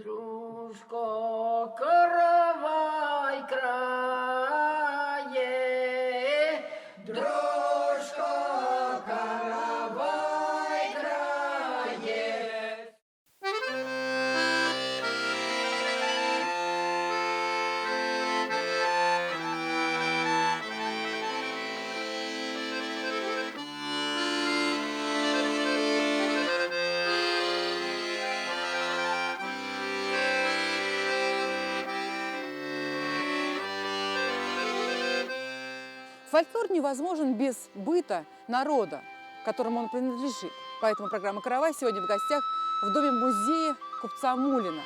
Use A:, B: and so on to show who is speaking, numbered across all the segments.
A: Дружко, каравай крае, дружко, каравай крае.
B: Фольклор невозможен без быта народа, которому он принадлежит. Поэтому программа «Каравай» сегодня в гостях в доме-музее купца Мулина.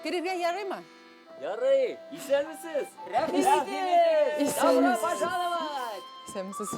B: Керега ярыма?
C: Ярый, исәнмесез?
B: Рәхмәт.
C: Добро пожаловать!
B: Сәмсіз.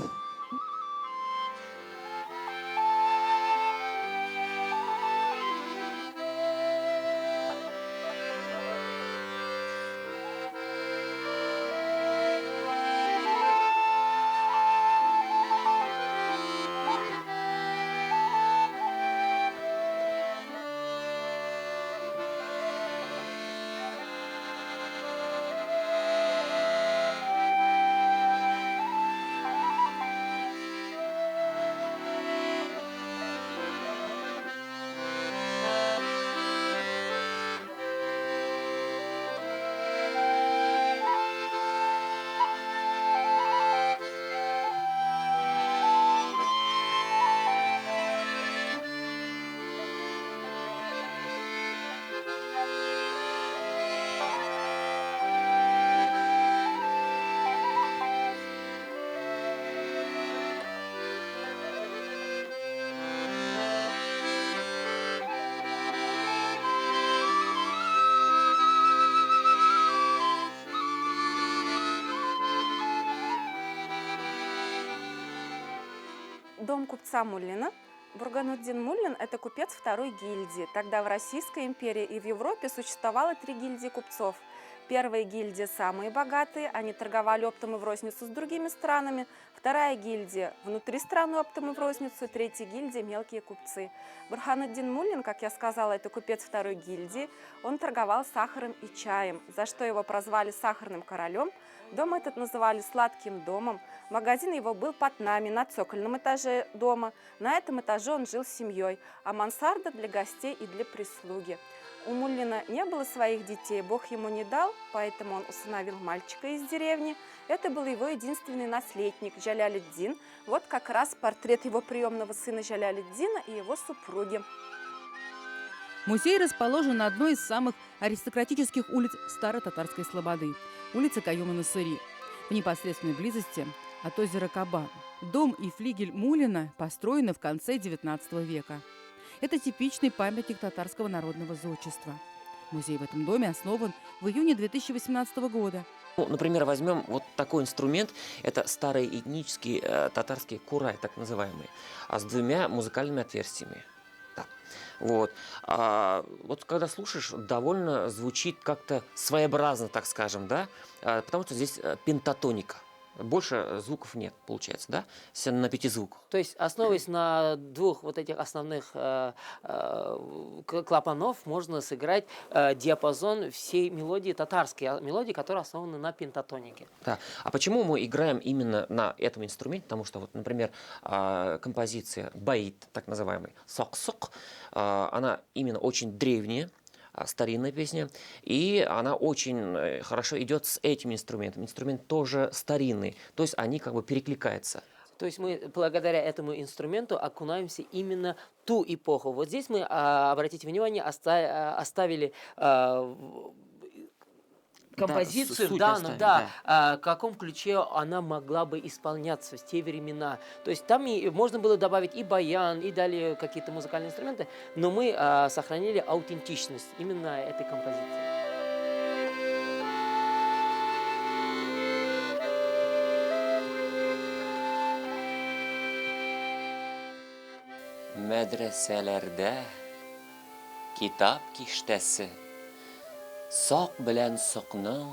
D: Дом купца Муллина. Бургануддин Муллин – это купец второй гильдии. Тогда в Российской империи и в Европе существовало 3 гильдии купцов. Первая гильдия – самые богатые, они торговали оптом и в розницу с другими странами. Вторая гильдия – внутри страны оптом и в розницу. Третья гильдия – мелкие купцы. Бургануддин Муллин, как я сказала, это купец второй гильдии. Он торговал сахаром и чаем, за что его прозвали сахарным королем. Дом этот называли сладким домом. Магазин его был под нами, на цокольном этаже дома. На этом этаже он жил с семьей, а мансарда для гостей и для прислуги. У Муллина не было своих детей, Бог ему не дал, поэтому он усыновил мальчика из деревни. Это был его единственный наследник Джалялиддин. Вот как раз портрет его приемного сына Джалялиддина и его супруги.
B: Музей расположен на одной из самых аристократических улиц Старо-Татарской Слободы – улица Каюма-Насыри, в непосредственной близости от озера Кабан. Дом и флигель Муллина построены в конце XIX века. Это типичный памятник татарского народного зодчества. Музей в этом доме основан в июне 2018 года.
C: Ну, например, возьмем вот такой инструмент. Это старый этнический татарский курай, так называемый, с 2 музыкальными отверстиями. Да. Вот. Вот когда слушаешь, довольно звучит как-то своеобразно, так скажем, да? Потому что здесь пентатоника. Больше звуков нет, получается, да? На 5 звуках.
E: То есть, основываясь на 2 вот этих основных клапанов, можно сыграть диапазон всей мелодии, татарской мелодии, которая основана на пентатонике.
C: Да. А почему мы играем именно на этом инструменте? Потому что, вот, например, композиция баит, так называемый, сок-сок, она именно очень древняя, старинная песня, и она очень хорошо идет с этим инструментом. Инструмент тоже старинный, то есть они как бы перекликаются.
E: То есть мы благодаря этому инструменту окунаемся именно в ту эпоху. Вот здесь мы, обратите внимание, оставили композицию, в каком ключе она могла бы исполняться в те времена. То есть там можно было добавить и баян, и далее какие-то музыкальные инструменты, но мы сохранили аутентичность именно этой композиции.
C: Medreselerde kitap kiştesi, sok bilen sokның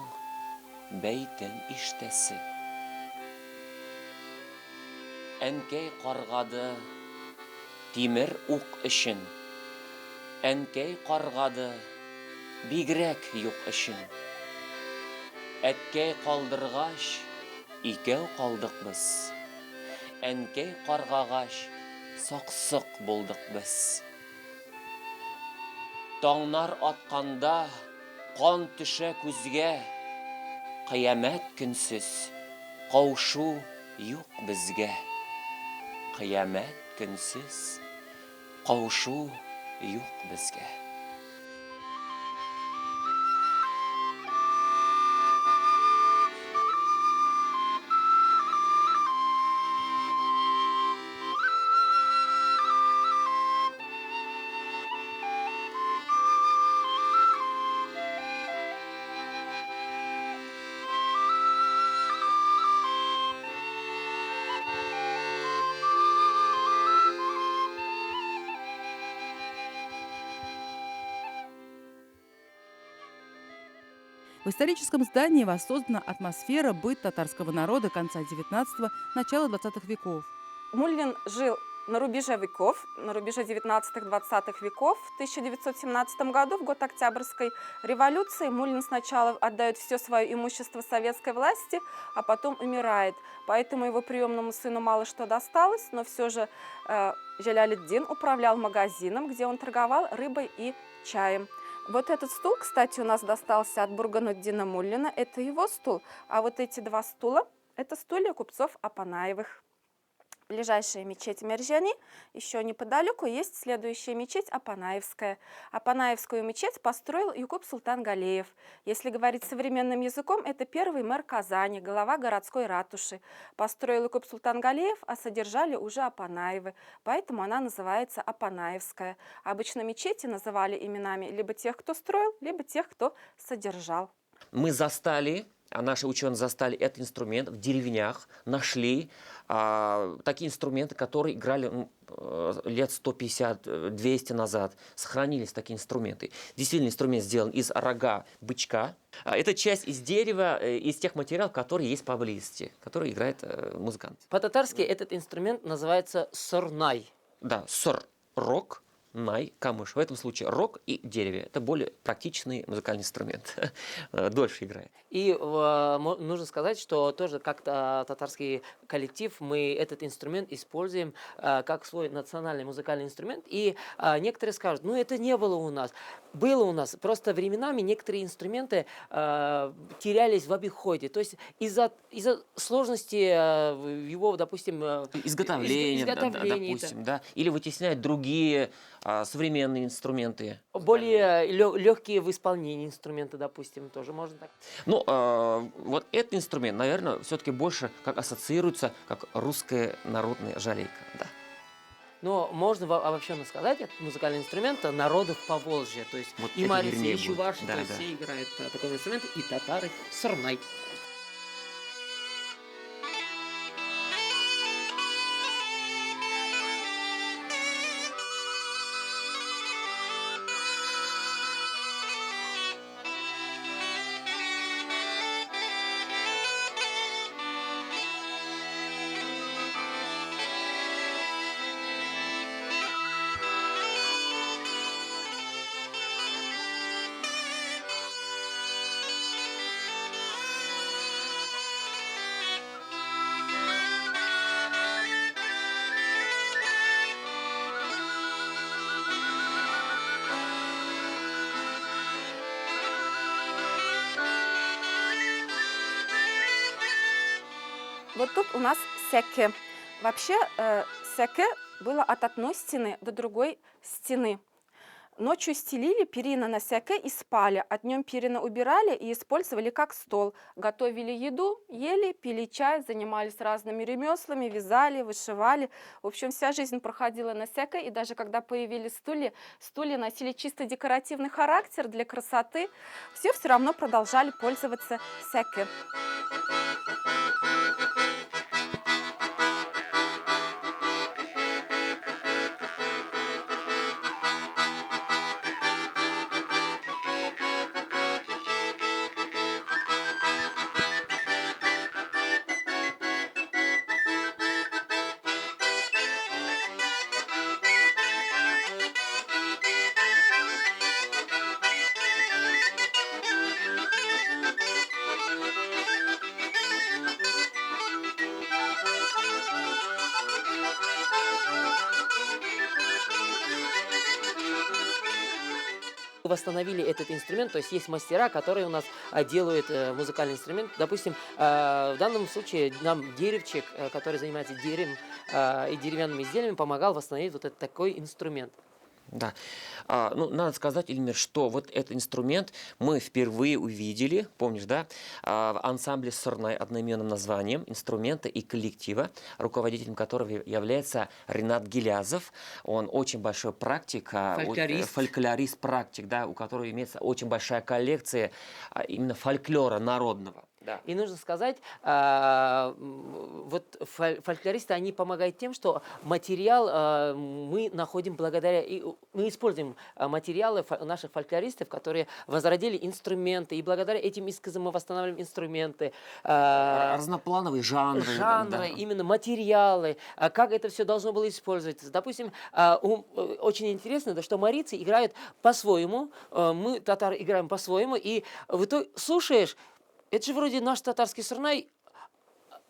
C: beytin iştesi. Әнкәй каргады тимер ук өчен. Әнкәй каргады бигрәк юк өчен. Әткәй калдыргач, икәү калдык без. Әнкәй каргагач, саксык булдык без. Таңнар атканда кан төшә күзгә. Кыямәт көнсез каушу юк безгә. Кыямәт көнсез каушу юк безгә.
B: В историческом здании воссоздана атмосфера быт татарского народа конца XIX – начала XX веков.
D: Муллин жил на рубеже веков, на рубеже 19-20 веков. В 1917 году, в год Октябрьской революции, Муллин сначала отдает все свое имущество советской власти, а потом умирает. Поэтому его приемному сыну мало что досталось, но все же Джалялиддин управлял магазином, где он торговал рыбой и чаем. Вот этот стул, кстати, у нас достался от Бургануддина Муллина. Это его стул. А вот эти два стула – это стулья купцов Апанаевых. Ближайшая мечеть Мержани, еще неподалеку есть следующая мечеть Апанаевская. Апанаевскую мечеть построил Юкуп Султан Галеев. Если говорить современным языком, это первый мэр Казани, глава городской ратуши. Построил Юкуп Султан Галеев, а содержали уже Апанаевы, поэтому она называется Апанаевская. Обычно мечети называли именами либо тех, кто строил, либо тех, кто содержал.
C: Мы застали, наши ученые застали этот инструмент в деревнях, нашли такие инструменты, которые играли лет 150-200 назад. Сохранились такие инструменты. Действительно, инструмент сделан из рога бычка. Это часть из дерева, из тех материалов, которые есть поблизости, которые играет музыкант.
E: По-татарски этот инструмент называется сорнай.
C: Да, сор – рог, най – камыш. В этом случае рог и дереве. Это более практичный музыкальный инструмент. Дольше играет.
E: И нужно сказать, что тоже как татарский коллектив мы этот инструмент используем как свой национальный музыкальный инструмент. И некоторые скажут, ну это не было у нас. Было у нас. Просто временами некоторые инструменты терялись в обиходе. То есть из-за сложности его, допустим,
C: изготовления, допустим, да, или вытесняют другие современные инструменты.
E: Более легкие в исполнении инструменты, допустим, тоже можно так.
C: Ну, вот этот инструмент, наверное, все-таки больше как ассоциируется как русская народная жалейка. Да.
E: Но можно обобщенно сказать, это музыкальный инструмент народов Поволжья. То есть
C: вот
E: и марицы, и чуваши,
C: да,
E: то есть все играют такой инструмент, и татары сорнай.
D: Вот тут у нас секе. Вообще секе было от одной стены до другой стены. Ночью стелили перина на секе и спали, а днем перина убирали и использовали как стол. Готовили еду, ели, пили чай, занимались разными ремеслами, вязали, вышивали. В общем, вся жизнь проходила на секе, и даже когда появились стулья, стулья носили чисто декоративный характер для красоты. Все равно продолжали пользоваться секе.
E: восстановили этот инструмент, то есть есть мастера, которые у нас делают музыкальный инструмент. Допустим, в данном случае нам деревчик, который занимается деревом и деревянными изделиями, помогал восстановить вот этот такой инструмент.
C: Да. Ну, надо сказать, Эльмир, что вот этот инструмент мы впервые увидели, помнишь, да, в ансамбле «Сырнай» одноименным названием инструмента и коллектива, руководителем которого является Ренат Гилязов. Он очень большой практик, фольклорист, практик, да, у которого имеется очень большая коллекция именно фольклора народного. Да.
E: И нужно сказать, вот фольклористы, они помогают тем, что материал мы находим благодаря, мы используем материалы наших фольклористов, которые возродили инструменты, и благодаря этим эскизам мы восстанавливаем инструменты.
C: Разноплановые жанры.
E: Жанры, да. Именно материалы, как это все должно было использоваться. Допустим, очень интересно, что марийцы играют по-своему, мы, татары, играем по-своему, и в итоге слушаешь, это же вроде наш татарский сырнай.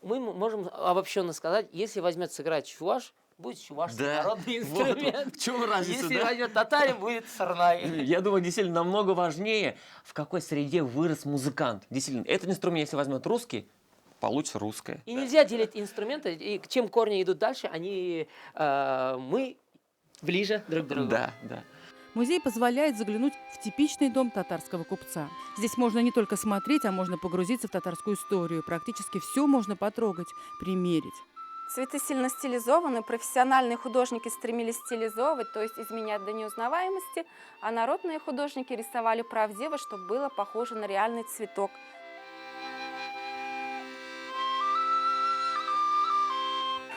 E: Мы можем обобщенно сказать, если возьмет сыграть чуваш, будет чувашский народный инструмент.
C: Вот. В чем разница,
E: если возьмет татарин, будет сырнай.
C: Я думаю, действительно, намного важнее, в какой среде вырос музыкант. Действительно, этот инструмент, если возьмет русский, получится русское.
E: И нельзя делить инструменты, и чем корни идут дальше, мы ближе друг к другу.
C: Да, да.
B: Музей позволяет заглянуть в типичный дом татарского купца. Здесь можно не только смотреть, а можно погрузиться в татарскую историю. Практически все можно потрогать, примерить.
D: Цветы сильно стилизованы, профессиональные художники стремились стилизовывать, то есть изменять до неузнаваемости, а народные художники рисовали правдиво, чтобы было похоже на реальный цветок.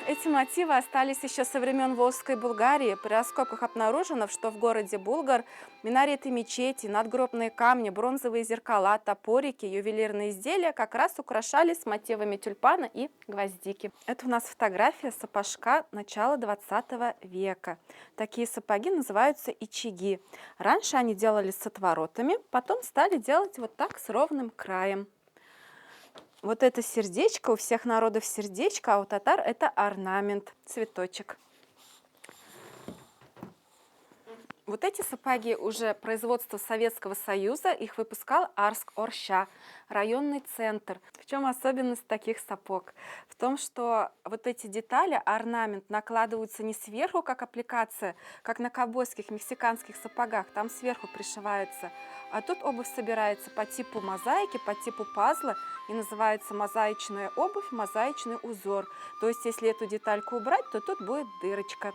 D: Эти мотивы остались еще со времен Волжской Булгарии. При раскопках обнаружено, что в городе Булгар минареты мечети, надгробные камни, бронзовые зеркала, топорики, ювелирные изделия как раз украшались мотивами тюльпана и гвоздики. Это у нас фотография сапожка начала 20 века. Такие сапоги называются ичиги. Раньше они делали с отворотами, потом стали делать вот так с ровным краем. Вот это сердечко, у всех народов сердечко, а у татар это орнамент, цветочек. Вот эти сапоги уже производства Советского Союза, их выпускал Арск-Орща, районный центр. В чем особенность таких сапог? В том, что вот эти детали, орнамент, накладываются не сверху, как аппликация, как на ковбойских мексиканских сапогах, там сверху пришивается, а тут обувь собирается по типу мозаики, по типу пазла, и называется мозаичная обувь, мозаичный узор. То есть, если эту детальку убрать, то тут будет дырочка.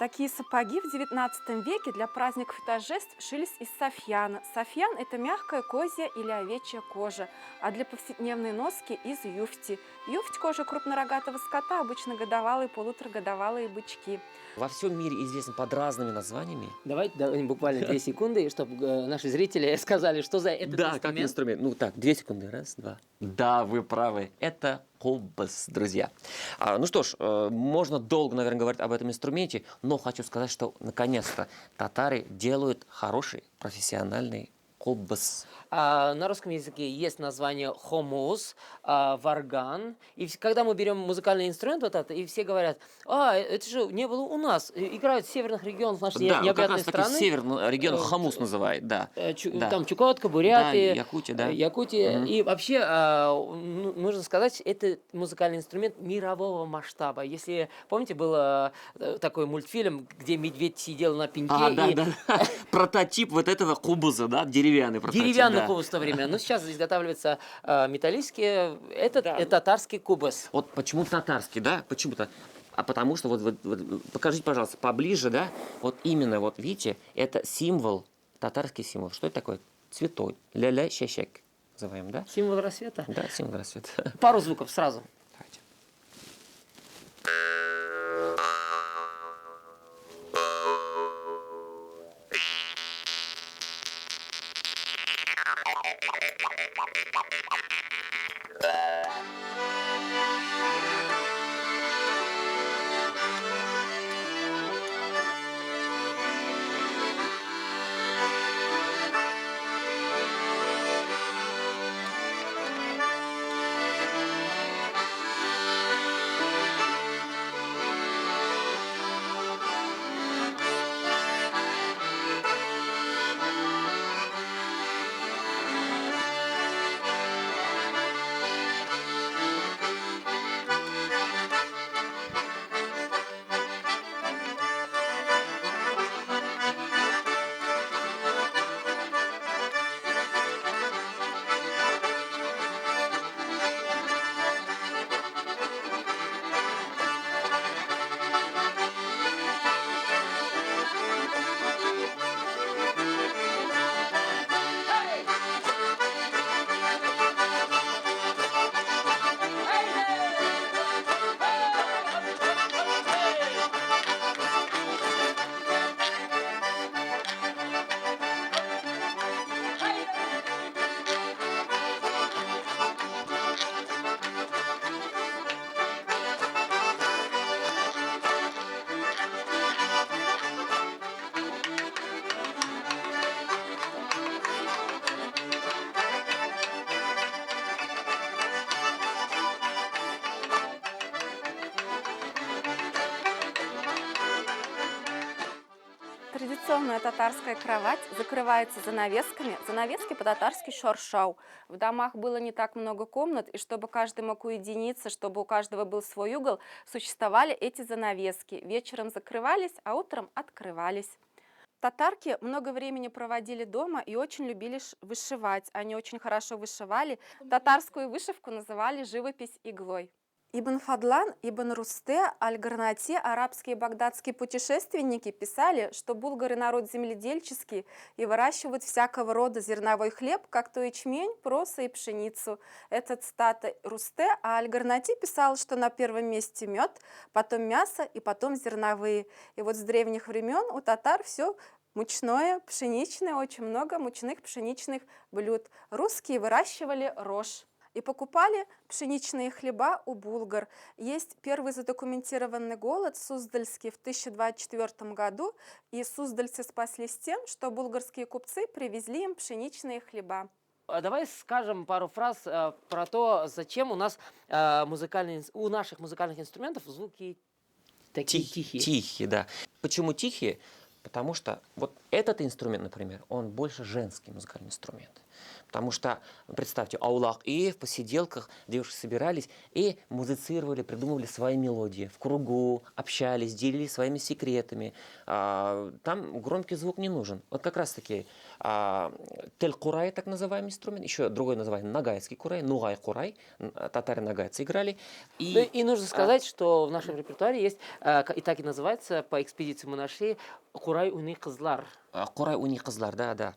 D: Такие сапоги в XIX веке для праздников и торжеств шились из софьяна. Софьян – это мягкая козья или овечья кожа, а для повседневной носки – из юфти. Юфть – кожа крупнорогатого скота, обычно годовалые, полуторагодовалые бычки.
C: Во всем мире известен под разными названиями.
E: Давайте буквально 2 секунды, чтобы наши зрители сказали, что за этот инструмент.
C: Да, как инструмент. Ну так, 2 секунды. Раз, два. Да, вы правы. Это колбас, друзья. Ну что ж, можно долго, наверное, говорить об этом инструменте, но хочу сказать, что наконец-то татары делают хороший профессиональный колбас.
E: На русском языке есть название хомус, варган. И когда мы берем музыкальный инструмент вот это, и все говорят, это же не было у нас. Играют в северных регионах нашей необъятной страны.
C: Как раз таки северный регион хомус называют, да.
E: Там Чукотка, Бурятия,
C: да,
E: Якутия. И вообще, нужно сказать, это музыкальный инструмент мирового масштаба. Если, помните, был такой мультфильм, где медведь сидел на пеньке.
C: Да. Прототип вот этого кубуза, да, деревянный прототип.
E: Деревянный кубус в то время. Но сейчас изготавливается металлические. Это татарский кубус.
C: Вот почему татарский, да? Почему-то. А потому что, вот, покажите, пожалуйста, поближе, да? Вот именно, вот видите, это символ, татарский символ. Что это такое? Цветой. Ля-ля, ща-щак. Называем, да?
E: Символ рассвета?
C: Да, символ рассвета.
E: Пару звуков сразу.
C: Давайте.
D: Традиционная татарская кровать закрывается занавесками. Занавески по-татарски шоршау. В домах было не так много комнат, и чтобы каждый мог уединиться, чтобы у каждого был свой угол, существовали эти занавески. Вечером закрывались, а утром открывались. Татарки много времени проводили дома и очень любили вышивать. Они очень хорошо вышивали. Татарскую вышивку называли живопись иглой. Ибн Фадлан, Ибн Русте, Аль-Гарнати, арабские и багдадские путешественники писали, что булгары народ земледельческий и выращивают всякого рода зерновой хлеб, как то ячмень, проса и пшеницу. Это цитата Русте, а Аль-Гарнати писал, что на первом месте мед, потом мясо и потом зерновые. И вот с древних времен у татар все мучное, пшеничное, очень много мучных пшеничных блюд. Русские выращивали рожь и покупали пшеничные хлеба у булгар. Есть первый задокументированный голод суздальский в 1024 году, и суздальцы спаслись тем, что булгарские купцы привезли им пшеничные хлеба.
E: Давай скажем пару фраз про то, зачем у нас у наших музыкальных инструментов звуки такие тихие.
C: Тихие, да. Почему тихие? Потому что вот этот инструмент, например, он больше женский музыкальный инструмент. Потому что, представьте, аулах и в посиделках девушки собирались и музицировали, придумывали свои мелодии. В кругу общались, делились своими секретами. Там громкий звук не нужен. Вот как раз-таки тель-курай, так называемый инструмент, еще другой называемый нагайский курай, нугай-курай, татары-нагайцы играли.
E: И нужно сказать, что в нашем репертуаре есть, и так и называется, по экспедиции мы нашли, курай уни кызлар.
C: Курай уни кызлар, да.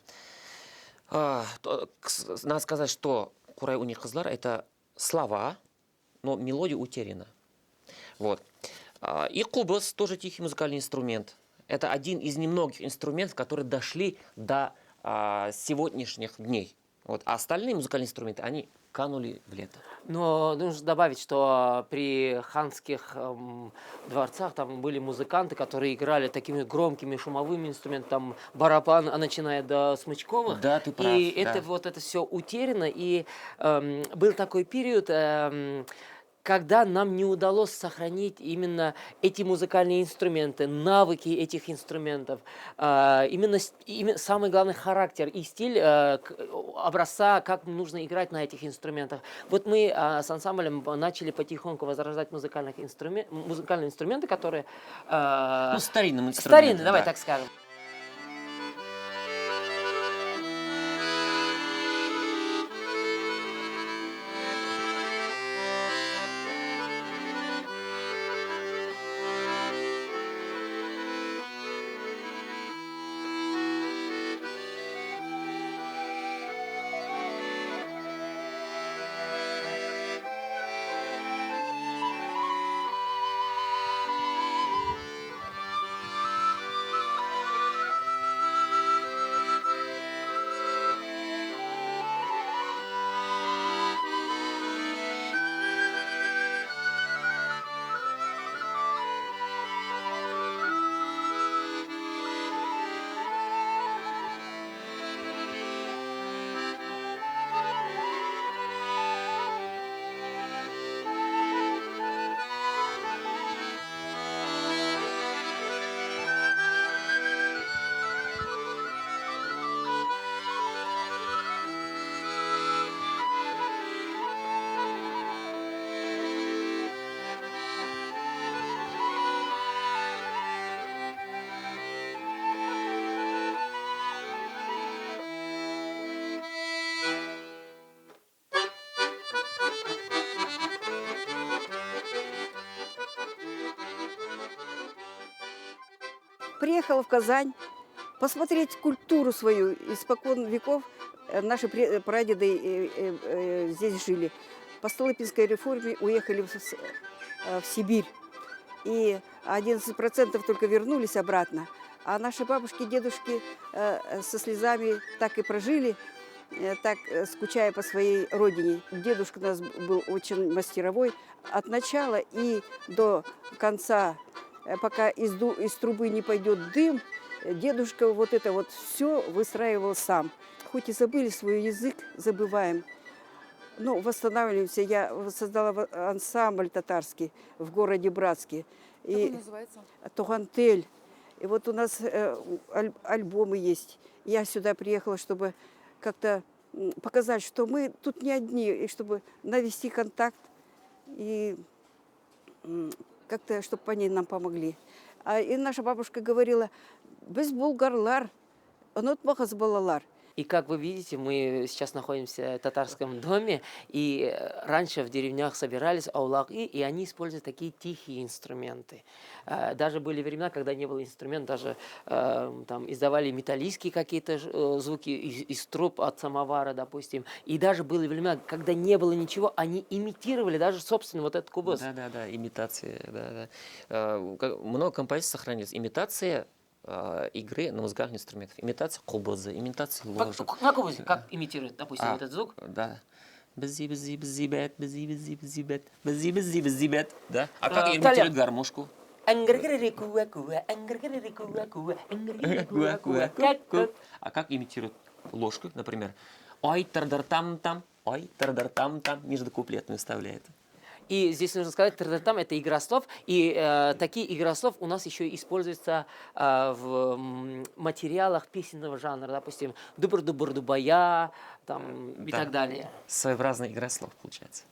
C: Надо сказать, что курай уни кызлар — это слова, но мелодия утеряна. Вот. И кубас тоже тихий музыкальный инструмент. Это один из немногих инструментов, которые дошли до сегодняшних дней. Вот. А остальные музыкальные инструменты, они канули в лето.
E: Но нужно добавить, что при ханских дворцах там были музыканты, которые играли такими громкими шумовыми инструментами, там барабан, начиная до смычковых.
C: Да, ты прав.
E: И
C: да.
E: это все утеряно. И был такой период, когда нам не удалось сохранить именно эти музыкальные инструменты, навыки этих инструментов, именно самый главный характер и стиль образца, как нужно играть на этих инструментах. Вот мы с ансамблем начали потихоньку возрождать музыкальные инструменты, которые...
C: Старинным инструментом.
E: Старинные, давай так скажем.
F: Приехала в Казань посмотреть культуру свою. Испокон веков наши прадеды здесь жили. По Столыпинской реформе уехали в Сибирь. И 11% только вернулись обратно. А наши бабушки, дедушки со слезами так и прожили, так скучая по своей родине. Дедушка у нас был очень мастеровой. От начала и до конца, пока из трубы не пойдет дым, дедушка вот это вот все выстраивал сам. Хоть и забыли свой язык, забываем. Но восстанавливаемся. Я создала ансамбль татарский в городе Братске.
B: Как он называется?
F: Тугантель. И вот у нас альбомы есть. Я сюда приехала, чтобы как-то показать, что мы тут не одни, и чтобы навести контакт, и как-то, чтобы они нам помогли. И наша бабушка говорила, без булгарлар, unutmagыз балалар.
E: И как вы видите, мы сейчас находимся в татарском доме, и раньше в деревнях собирались аулаки, и они используют такие тихие инструменты. Даже были времена, когда не было инструментов, даже там издавали металлические какие-то звуки из труб от самовара, допустим. И даже были времена, когда не было ничего, они имитировали даже собственно вот этот кубос.
C: Да, имитация, да. Много композиций сохранилось. Имитация игры на музыкальных инструментах. Имитация кубоза, имитация ложек.
E: На кубозе как имитирует, допустим, этот звук?
C: Да. Бзи-бзи-бзи-бет, бзи-бзи-бзи-бет, бзи-бзи-бзи-бет. Да? А как имитирует гармошку? А как имитирует ложку, например? Ой, тардар-там-там, ой, тардар-там-там, между куплетами вставляет.
E: И здесь нужно сказать, там это игра слов, и такие игры слов у нас еще используются в материалах песенного жанра, допустим, дубр-дубр-дубая, там, и так далее.
C: Своеобразная игра слов получается.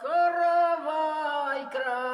A: Каравай крае,